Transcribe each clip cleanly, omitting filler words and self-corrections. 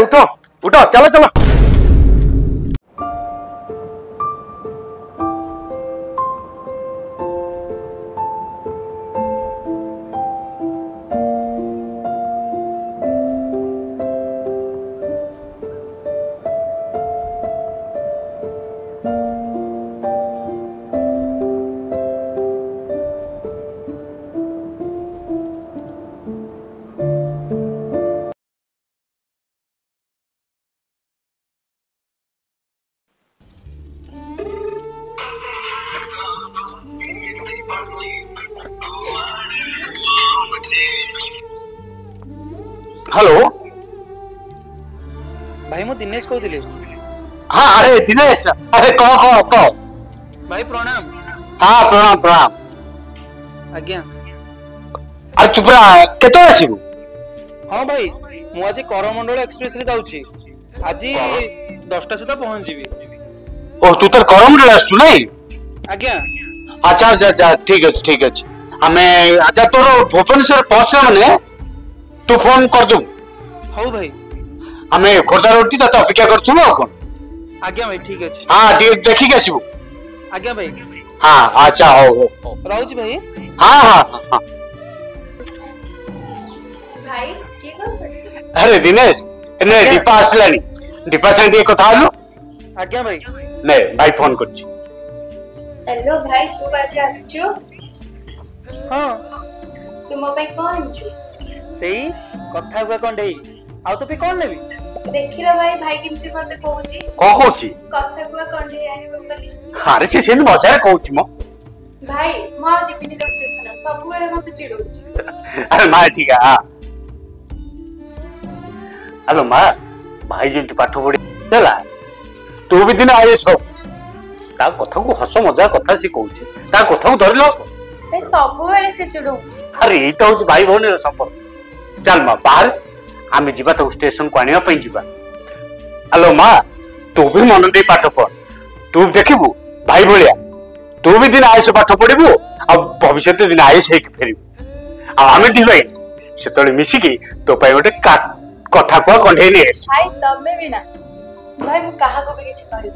उठो उठो चलो चलो। हेलो भाई मु दिनेश कहूଥିଲି। हाँ अरे दिनेश अरे कह भाई प्रणाम। हाँ प्रणाम प्रणाम। आज्ञा अरे तू पूरा केतो आसीबु? हाँ भाई मु आज करमंडल एक्सप्रेस रे जाउची आज 10टा सुधा पहुंच जीवी। ओ तू तर करमंडल आसु नहीं? आज्ञा अच्छा अच्छा ठीक अछि हमें अच्छा तोर भुवनेश्वर पहुंचे माने तू फोन कर दू। हाउ भाई हमें खोर्धा रोटी तो अपेक्षा करथु न कोन। आज्ञा भाई ठीक अछि। हां देखि के आसीबु। आज्ञा भाई हां अच्छा हो राउजी भाई। हां हां हां भाई के कर अरे दिनेश ने दीपा आसलानी दीपा संगे कथा हलो। आज्ञा भाई ने भाई फोन कर छी। हेलो भाई तू बाजे आछो? हां तू मो भाई कोन छु? सेही कथा हुआ कोन देई आ तो पे कोन लेबी? देखिरा भाई किमसे मते कहूची कहूची कथा हुआ कोन दे आनी बोली। अरे से सेन मजारे कहूची मो भाई मो जीपिनी लोग स्टेशन सब बेले मते चिड़ौची। अरे मां ठीक है। हां हेलो मां भाई जे पाठ पढ़ी देला तू भी दिन आए सब ता कथा को हस मजा कथा से कहूची ता कथा को धरलो भाई सब बेले से चिड़ौची। अरे एटा हो भाई भौनी रो संपर्क। चल मां बाहर आमे जीवा तो स्टेशन को आनिया पई जीवा। हेलो मां तू भी मन दे पाठ पढ़ तू देखिबू भाई भलिया तू भी दिन आएस पाठ पढ़िबू अब भविष्य दिन आएस हे फेरिबू आ आमे दी भाई सेतले मिसी की तो पाई गोटे कथा को कंढे ने एस। भाई तमे भी ना भाई मु कहा को भी किछ कहबी।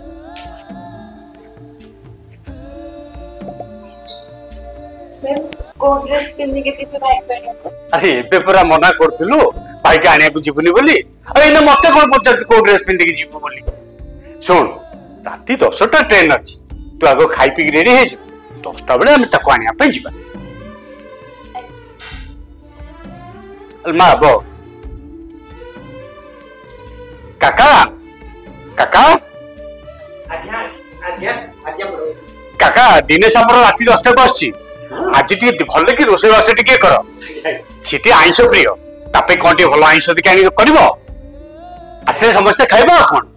मैं को ड्रेस पिन्नी के चिप भाई पहने। अरे एबे पूरा मना करथिलु भाई के आनिया को जीवनी बोली अरे इने मते कोन पचर को ड्रेस पिन्नी के जीव बोली। सुन राती 10टा ट्रेन अछि तू आगो खाई पी रेडी हे 10टा बेले हम तको आनिया पे जीवा। अलमा बो काका काका आज्ञा आज्ञा आज्ञा बरो काका दिनेश हमर राती 10टा को आछि आज टी भले कि रोसे वासे टी के कर सिटी आइंस प्रिय तापे कोन टी भलो आइंस दि कानी करबो आसे समस्त खाइबा कोन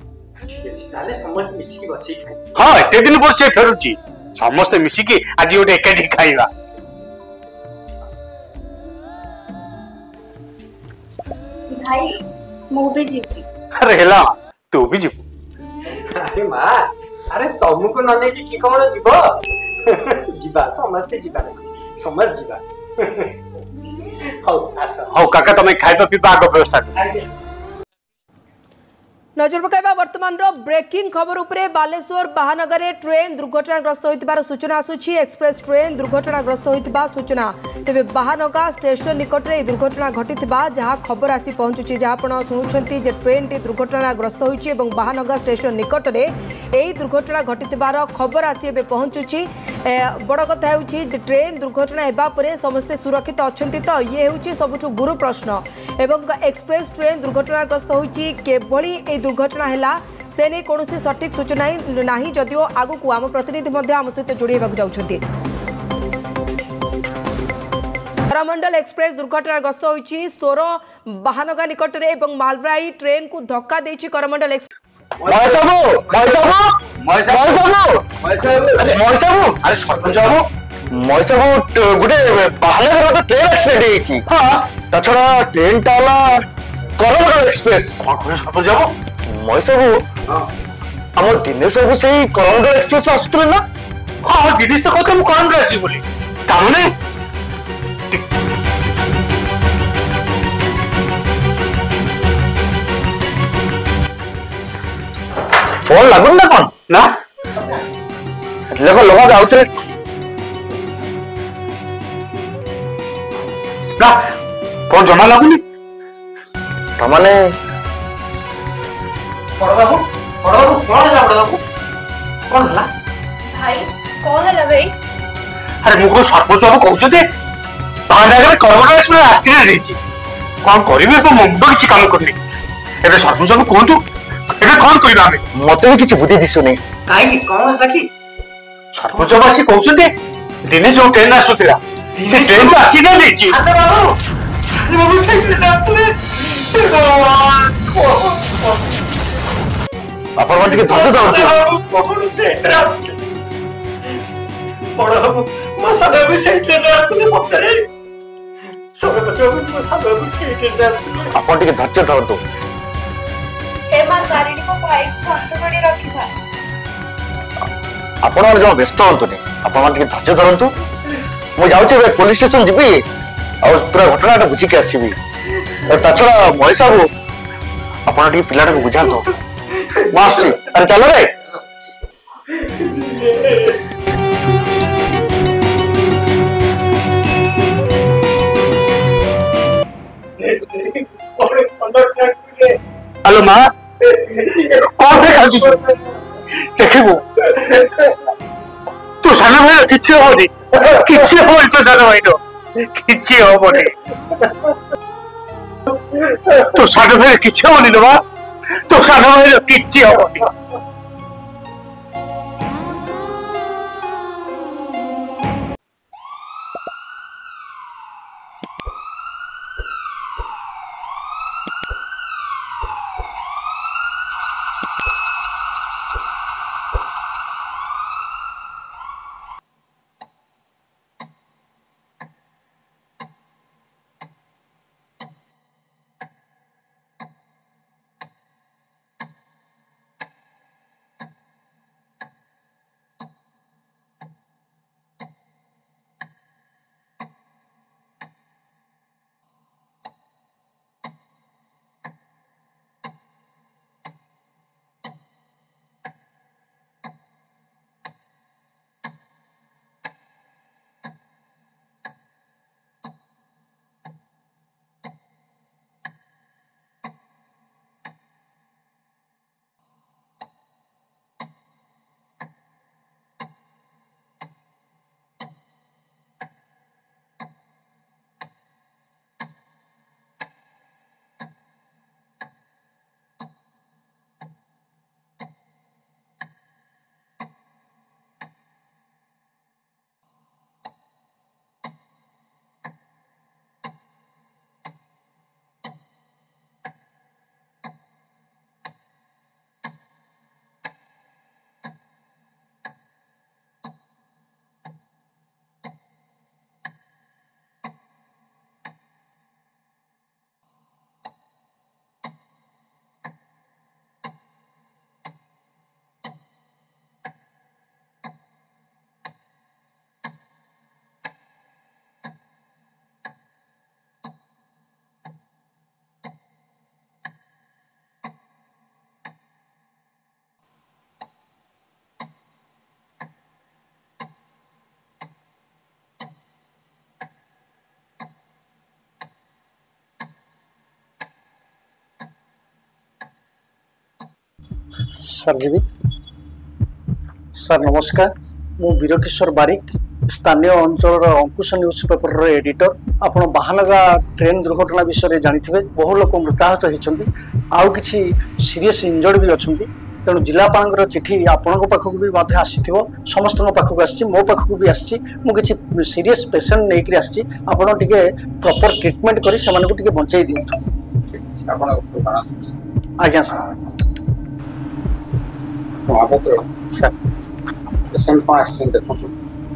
ठीक अछि ताले समस्त मिसी की बसी खाइ। हां एते दिन पर से फेरुची समस्त मिसी की आज ओटे एकाठी खाइबा। भाई मु भी जीती। अरे हेला तू भी जीव। अरे मां अरे तुमको न नै कि कोन जीवो जीवा समस्त जीवा समस्त जीवा। हाउ आसा हाउ काका तमे खाइबा पीबा आगो व्यवस्था कर। नजर पकाइबा वर्तमान रो ब्रेकिंग खबर उपरे बालेश्वर महानगर ट्रेन दुर्घटनाग्रस्त होइतिबार सूचना आसुछि। एक्सप्रेस ट्रेन दुर्घटनाग्रस्त होइतिबा सूचना तेबे महानगा स्टेशन निकट रे दुर्घटना घटितिबा जहां खबर आसी पहुंचुछि जहां आपण सुनुछंती जे ट्रेन टी दुर्घटनाग्रस्त होइछि एवं महानगा स्टेशन निकट रे एई दुर्घटना घटितिबार खबर आसी एबे पहुंचुछि। बड़ कथा होउछि जे ट्रेन दुर्घटना हेबा परे समस्त सुरक्षित अछंती तो ये होउछि सबुठु गुरु प्रश्न एवं एक्सप्रेस ट्रेन दुर्घटनाग्रस्त होइछि केवली ए दुर्घटना हैला से नहीं कौन सठिक सूचना नहीं जदियो आगु को आम प्रतिनिधि आम सहित जोड़ाक जाउछंती। करमंडल एक्सप्रेस दुर्घटनाग्रस्त होइछि सोर महानगा निकट रे एवं मालवाई ट्रेन को धक्का देछि करमंडल एक्सप्रेस। गोटे बाहानगर तो ट्रेन एक्सीडेंट छड़ा ट्रेन टाला करमंडल एक्सप्रेस आम दिनेश बाबू से करमंडल एक्सप्रेस आसुले ना। हाँ दिनेश तो कहते करमंडल आसी बोली तामने फोन लगुन ना कौन ना देखो लोग जाऊे ना फोन जमा लगुनि तमाने बड़ बाबू कौन है बड़ बाबू कौन है भाई कौन है भाई अरे मुझे सरपंच बाबू कहते बाहर करोना एक्सीडेंट होती कौन करेंगे तो मुंड किसी काम करनी एबे सरपंच बाबू कहतु एबे कौन करबा हमें मते भी किसी बुद्धि दिसुनी काई कौन है कि सरपंच बाबू आसी कहते दिनेश जो ट्रेन आसुला से ट्रेन को एक्सीडेंट होती अरे बाबू अरे बाबू सही से आपने अपन मन के धरते जाऊ बाबू से बड़ बाबू मो सादा भी सही ट्रेन आसुले सप्ताहे सब बच्चों को सादा भी सही ट्रेन आसुले अपन के धरते धरतो हे मां गाड़ी को बाइक खंड बड़ी रखी था आपण मन जो व्यस्त होतुनी अपन मन के धरते धरंतु मु जाउची पुलिस स्टेशन जिबी और पूरा घटनाटा बुझी के आसीबी और ताछड़ा महेश बाबू अपन टी पिलाटा को बुझातो मास्टर अरे चलो रे हेलो माँ कौन है खाली देखिबू तू साना भाई किछि होनी किछि होई तो साना भाई नो किछि होबनी तो साना भाई किछि होनी नो माँ तो साना भाई किछि होबनी सर जी सर नमस्कार मु वीरकिशोर बारिक स्थानीय अंचल अंकुश न्यूज पेपर एडिटर आपण बाहानगा ट्रेन दुर्घटना विषय जानी बहु लोक मृताहत होती आउ कि सीरीयस इंजर्ड भी अच्छा तेणु जिलापाल चिठी आपण पाखक भी आसी समस्त पाखक आसी मो पाखक भी आसी मुझे सीरीयस पेसेंट नहीं आसी आपण टे प्रॉपर ट्रीटमेंट कर बचाई दिंतु आज्ञा सर सर पेशेंट कौन आछन देखो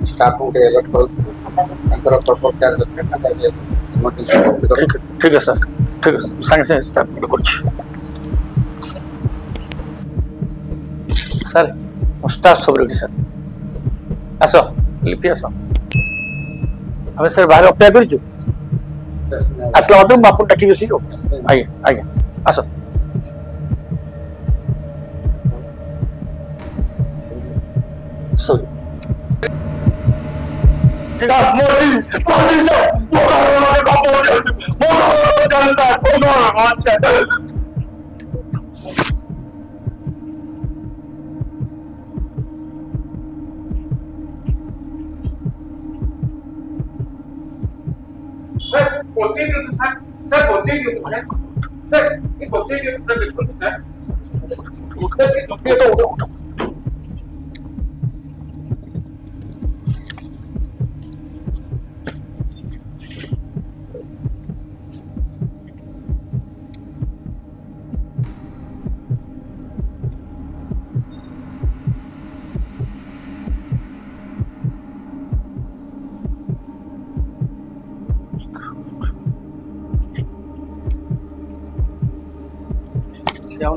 स्टाफ को अलर्ट करो प्रॉपर केयर रखे इमरजेंसी ठीक है सर ठीक है संगे संगे स्टाफ को सर स्टाफ सब रेडी सर आसो लिपि आसो हमें सर बाहर अपेक्षा करिछु आसला मतलब बापू टाकी बेसी आगे आगे आसो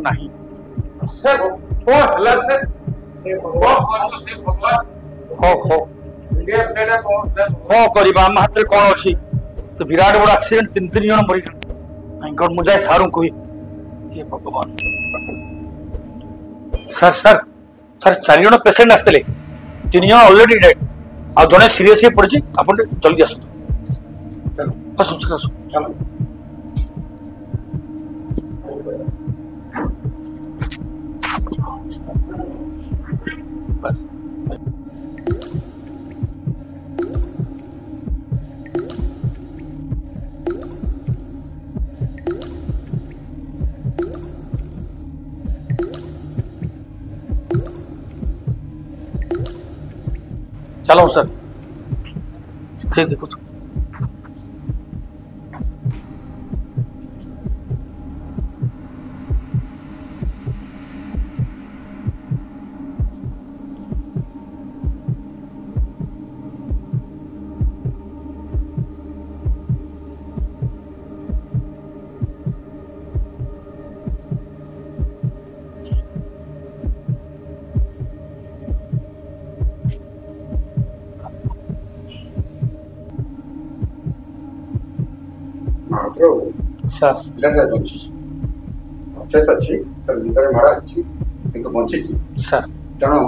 नहीं हाथ में कौन अच्छी तो विराट बड़ एक्सीडेंट 3 जन मरी गॉड मुझे सारू कोई ये भगवान सर सर सर 4 जन पेशेंट आसते 3 जन ऑलरेडी डेड आ जने सीरियस पड़ी आप जल्दी आस चलो बस चलो सर फिर देखो तो सर ପିଲାଟା ବଞ୍ଚିଛି ଅଚେତ ଅଛି ତାର ଭିତରେ ମାଡ଼ ଅଛି କିନ୍ତୁ ବଞ୍ଚିଛି सर ତେଣୁ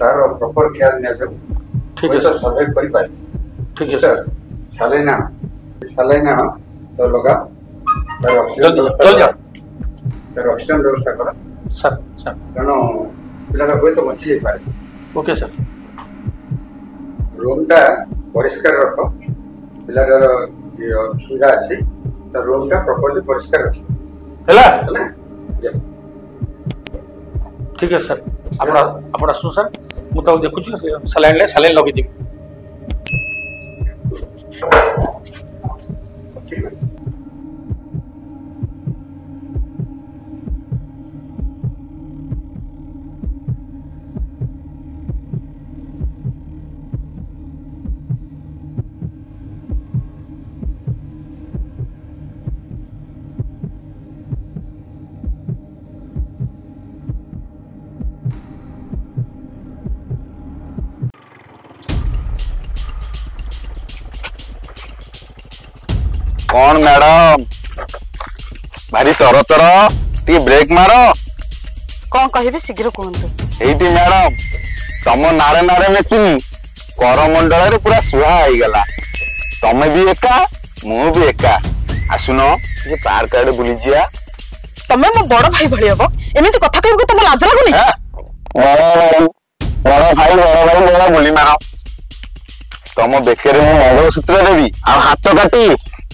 ତାର ପ୍ରପର କେୟାର ନିଆଯାଉ ठीक है ହୁଏତ सर ସର୍ଭାଇଭ କରିପାରେ ठीक है सर ସାଲାଇନ ଆଣ ତ ଲଗା ତାର ଅକ୍ସିଜେନ जल्दी ବ୍ୟବସ୍ଥା जल्दी କର ତାର ଅକ୍ସିଜେନ ବ୍ୟବସ୍ଥା କର सर सर ତେଣୁ ପିଲାଟା ହୁଏତ ବଞ୍ଚି ଯାଇପାରେ ओके सर ରୁମ୍ଟା ପରିଷ୍କାର ରଖ ପିଲାଟାର ସୁବିଧା ଅଛି ତା ରୁମ୍ଟା ପ୍ରପରଲି ପରିଷ୍କାର ରଖ ହେଲା ହେଲା ठीक है सर ଆପଣ ଆସନ୍ତୁ ସାର୍ ମୁଁ ତାକୁ ଦେଖୁଛି ସାଲାଇନ୍ ଲଗେଇଦେବି ଠିକ ଅଛି कौन मैडम भारी तर तर टी ब्रेक मार कौन कहिबे शीघ्र कहंतु एटी मैडम तम नारे नारे मेसिन करमंडल रे पूरा सुहा हो गला तमे भी एका मु भी एका आसुन ये पार्क आड़े बुली जिया तमे मो बड़ भाई भଳି हबो एमिति कथा कहबो तम लाज लागुनी बड़ भाई बोला बुली मार तम बेकेरे मु मंगल सूत्र देवी आ हाथ काटी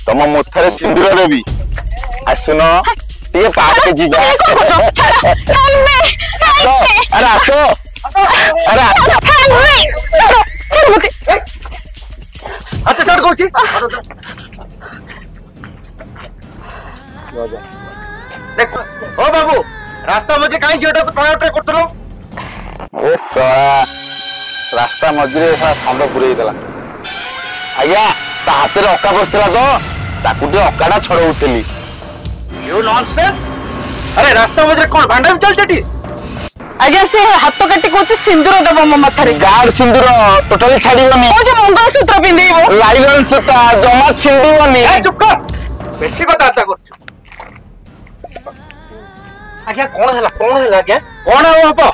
तम मुथरे सिंदूर देवी आसुन टे पार्क जीवा अरे आसो अरे हाथ चढ़ कोची देखो ओ बाबू रास्ता मजे काई जेटा को टोया ट्रे करतलो ओ साला रास्ता मझरे संड पुरई देला आज्ञा ता हाथ रे अक्का बसतला तो ताकू टे अक्काडा छड़ौथली यू नॉनसेंस अरे रास्ता मझरे कोन भांडा चल चटी आज्ञा से हाथ काटी कोची सिंदूर देबो मो माथारे गार्ड सिंदूर टोटली छाड़ीबनी ओ जे मंगल सूत्र पिंदेइबो लाइलन सुता जमा छिंडीबनी ए चुप कर बेसी कथा आता करछु आज्ञा कोन हैला आज्ञा कोन हबो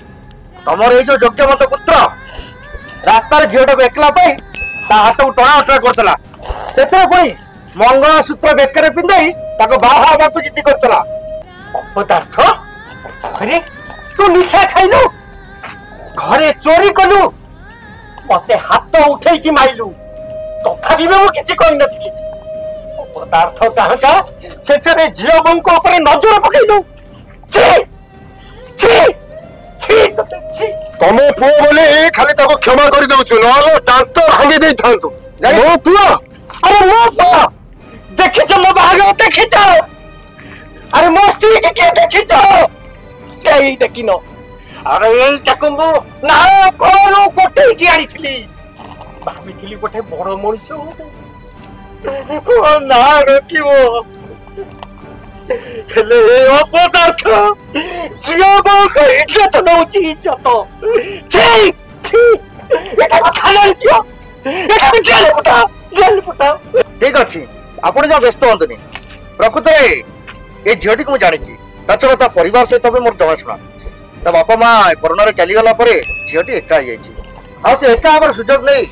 तमर ए जो योग्यवंत पुत्र रास्ता रे झियोटा को एकला पाई ତା ହାତକୁ ଟଣା ଅଟଣା କରୁଥିଲା ସେଥିରେ ପୁଣି ମଙ୍ଗଳସୂତ୍ର ବେକରେ ପିନ୍ଧାଇ ତାକୁ ବାହା ହେବାକୁ ଜିଦି କରୁଥିଲା। ଅପଦାର୍ଥ ଘରେ ତୁ ନିଶା ଖାଇଲୁ, ଘରେ ଚୋରି କଲୁ, ମତେ ହାତ ଉଠେଇକି ମାଇଲୁ, ତଥାପି ମୁଁ କିଛି କହିନଥିଲି। ଅପଦାର୍ଥ କାହାକା ଶେଷରେ ଝିଅ ବୋଉଙ୍କ ଉପରେ ନଜର ପକେଇଲୁ। ତମ ପୁଅ ବୋଲି ଖାଲି ତାକୁ କ୍ଷମା କରିଦଉଛୁ, ନହେଲେ ଦାନ୍ତ ଭାଙ୍ଗି ଦେଇଥାନ୍ତୁ। ମୋ ପୁଅ, ଆରେ ମୋ ପୁଅ ଦେଖିଛ, ମୋ ବାହାଘର ଦେଖିଛ? ଆରେ ମୋ ସ୍ତ୍ରୀ କିଏ ଦେଖିଛ? କେହି ଦେଖିନ। ଆରେ ଏଇଟାକୁ ମୁଁ ନା କଣ କୋଠେଇକି ଆଣିଥିଲି, ଭାବିଥିଲି ଗୋଟେ ବଡ ମଣିଷ ନା ରଖିବ, ହେଲେ ଏ ଅପଦାର୍ଥ ଝିଅ ବୋଉଙ୍କ ଇଜ୍ଜତ ନଉଛି, ଇଜ୍ଜତ। ଏଟାକୁ ଥାନାରେ ଦିଅ, ଏଟାକୁ ଜେଲ ପଠାଅ, ଜେଲ ପଠାଅ। ଠିକ ଅଛି, ଆପଣ ଯା ବ୍ୟସ୍ତ ହୁଅନ୍ତୁନି। ପ୍ରକୃତରେ ଏ ଝିଅଟିକୁ ମୁଁ ଜାଣିଛି, ତା ଛଡା ତା ପରିବାର ସହିତ ବି ମୋର ଜଣାଶୁଣା। ତା ବାପା ମା କରୋନାରେ ଚାଲିଗଲା ପରେ ଝିଅଟି ଏକା ହେଇଯାଇଛି, ଆଉ ସେ ଏକା ହେବାର ସୁଯୋଗ ନେଇ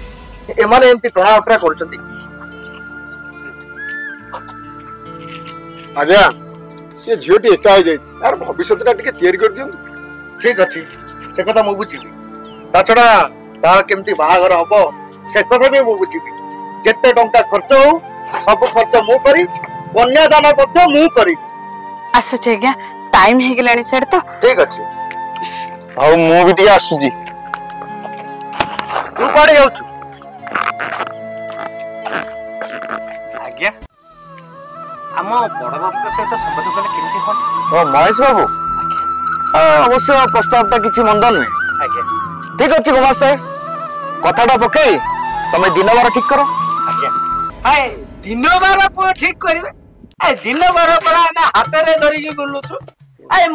ଏମାନେ ଏମିତି ଟଣା ଅଟଣା କରୁଛନ୍ତି। ଆଜ୍ଞା, ଏ ଝିଅଟି ଏକା ହେଇଯାଇଛି, ତାର ଭବିଷ୍ୟତଟା ଟିକେ ତିଆରି କରିଦିଅନ୍ତୁ। ଠିକ ଅଛି, ସେ କଥା ମୁଁ ବୁଝିବି। ତା ଛଡା ତାର କେମିତି ବାହାଘର ହବ ସେ କଥା ବି ମୁଁ ବୁଝିବି। ଯେତେ ଟଙ୍କା ଖର୍ଚ୍ଚ ହଉ ସବୁ ଖର୍ଚ୍ଚ ମୁଁ କରି, କନ୍ୟାଦାନ ମଧ୍ୟ ମୁଁ କରିବି। ଆସୁଛି ଆଜ୍ଞା, ଟାଇମ ହେଇଗଲାଣି ସେଠି ତ। ଠିକ ଅଛି, ଆଉ ମୁଁ ବି ଟିକେ ଆସୁଛି। ତୁ କୁଆଡେ ଯାଉଛୁ? ଆଜ୍ଞା, ଆମ ବଡ ବାବୁଙ୍କ ସହିତ ସମ୍ପର୍କ କଲେ କେମିତି ହୁଅନ୍ତା? ଓ ମହେଶ ବାବୁ, ଅବଶ୍ୟ ପ୍ରସ୍ତାବଟା କିଛି ମନ୍ଦ ନୁହେଁ। ଆଜ୍ଞା ଠିକ ଅଛି ଗୁମାସ୍ତେ, କଥାଟା ପକେଇ ତମେ ଦିନ ବାର ଠିକ କର। ଆଜ୍ଞା, ଦିନ ବାର କଣ ଠିକ କରିବେ? ଦିନ ବାର ପରା ଆମେ ହାତରେ ଧରିକି ବୁଲୁଛୁ।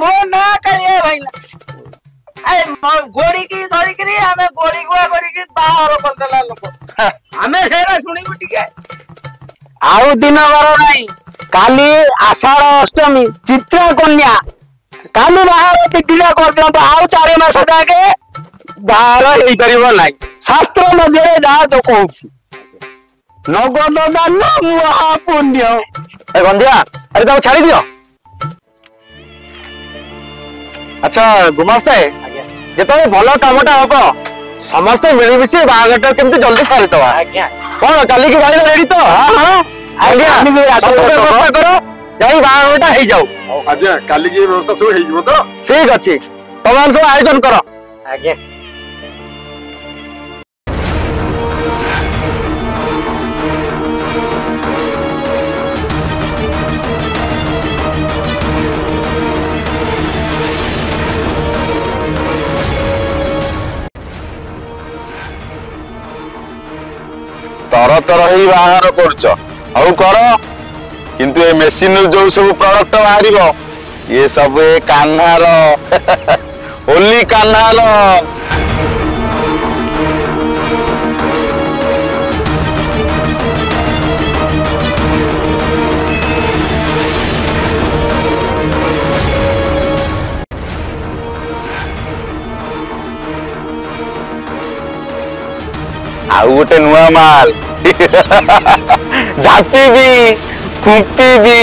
ମୋ ନା କାଳିଆ ଭାଇନା, ଗୋଡିକି ଧରିକିରି ଆମେ ଗୋଳି ଗୁଆ କରିକି ବାହାର କରିଦେଲା ଲୋକ। ଆମେ ସେଇଟା ଶୁଣିବୁ ଟିକେ। ଆଉ ଦିନ ବାର ନାହିଁ, କାଲି ଆଷାଢ ଅଷ୍ଟମୀ, ଚିତ୍ରା କନ୍ୟା, କାଲି ବାହାର ତିଥିଟା କରିଦିଅନ୍ତୁ। ଆଉ 4 ମାସ ଯାକେ ବାହାର ହେଇପାରିବ ନାହିଁ। ଶାସ୍ତ୍ର ମଧ୍ୟରେ ଯାହା ତ କହୁଛି, ନଗଦ ଦାନ ମହାପୁଣ୍ୟ। ଗନ୍ଧିଆ, ଆରେ ତାକୁ ଛାଡି ଦିଅ। ଆଚ୍ଛା ଗୁମାସ୍ତେ, ଯେତେବେଳେ ଭଲ କାମଟା ହବ ସମସ୍ତେ ମିଳିମିଶି ବାହାଘରଟା କେମିତି ଜଲ୍ଦି ସାରିଦବା। ଆଜ୍ଞା, କଣ କାଲିକି ବାହାଘର ରେଡି ତ? ଆଜ୍ଞା, ସବୁ ବ୍ୟବସ୍ଥା କର, ଯାଇ ବାହାଘରଟା ହେଇଯାଉ। ଆଜ୍ଞା, କାଲିକି ଏ ବ୍ୟବସ୍ଥା ସବୁ ହେଇଯିବ ତ? ଠିକ ଅଛି, ତମେ ସବୁ ଆୟୋଜନ କର। ଆଜ୍ଞା। ତର ତର ହେଇ ବାହାଘର କରୁଛ, ହଉ କର, କିନ୍ତୁ ଏ ମେସିନରୁ ଯୋଉ ସବୁ ପ୍ରଡକ୍ଟ ବାହାରିବ ଇଏ ସବୁ ଏ କାହ୍ନାର ଓଲି କାହ୍ନାର। ଆଉ ଗୋଟେ ନୂଆ ମାଲ ଝାମ୍ପିବି, ଖୁମ୍ପିବି।